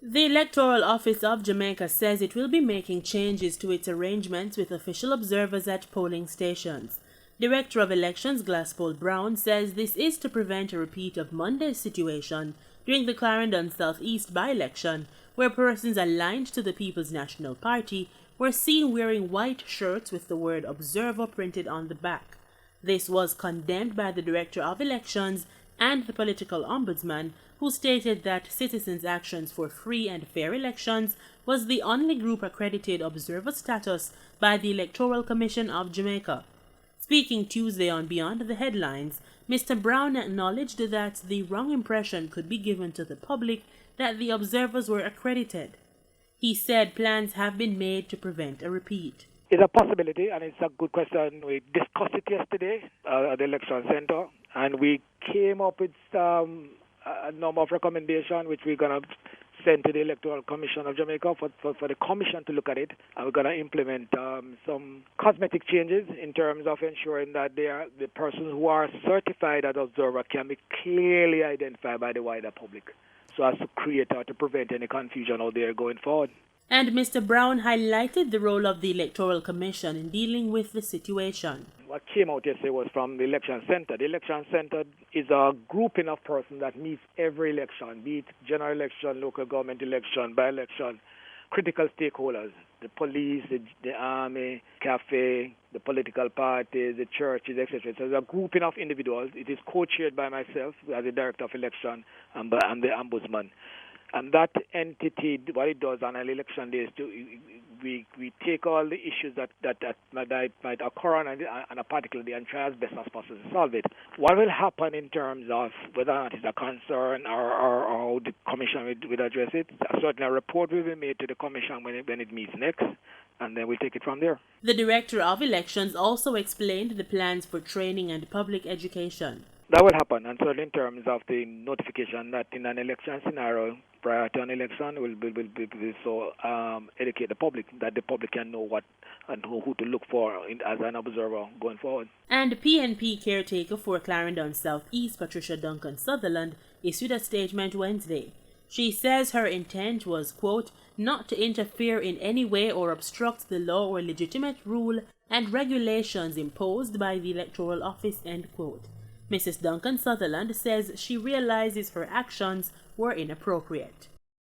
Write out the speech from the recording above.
The Electoral Office of Jamaica says it will be making changes to its arrangements with official observers at polling stations. Director of Elections Glaspole Brown says this is to prevent a repeat of Monday's situation during the Clarendon South East by-election, where persons aligned to the People's National Party were seen wearing white shirts with the word Observer printed on the back. This was condemned by the Director of Elections and the political ombudsman, who stated that Citizens' Actions for Free and Fair Elections was the only group accredited observer status by the Electoral Commission of Jamaica. Speaking Tuesday on Beyond the Headlines, Mr. Brown acknowledged that the wrong impression could be given to the public that the observers were accredited. He said plans have been made to prevent a repeat. It's a possibility, and it's a good question. We discussed it yesterday at the election center, and we came up with a number of recommendations which we're going to send to the Electoral Commission of Jamaica for the Commission to look at it. And we're going to implement some cosmetic changes in terms of ensuring that the persons who are certified as observer can be clearly identified by the wider public, so as to create or to prevent any confusion out there going forward. And Mr. Brown highlighted the role of the Electoral Commission in dealing with the situation. What came out yesterday was from the election center. The election center is a grouping of persons that meets every election, be it general election, local government election, by-election, critical stakeholders, the police, the army, cafe, the political parties, the churches, etc. So it's a grouping of individuals. It is co-chaired by myself as the director of election and the ombudsman. And that entity, what it does on an election day is we take all the issues that might occur on a particular day and try as best as possible to solve it. What will happen in terms of whether or not it's a concern or how the Commission will address it, certainly a report will be made to the Commission when it meets next, and then we'll take it from there. The Director of Elections also explained the plans for training and public education. That will happen, and certainly in terms of the notification that in an election scenario, prior to an election, will educate the public, that the public can know what and who to look for as an observer going forward. And PNP Caretaker for Clarendon South East, Patricia Duncan Sutherland, issued a statement Wednesday. She says her intent was, quote, not to interfere in any way or obstruct the law or legitimate rule and regulations imposed by the Electoral Office, end quote. Mrs. Duncan Sutherland says she realizes her actions were inappropriate.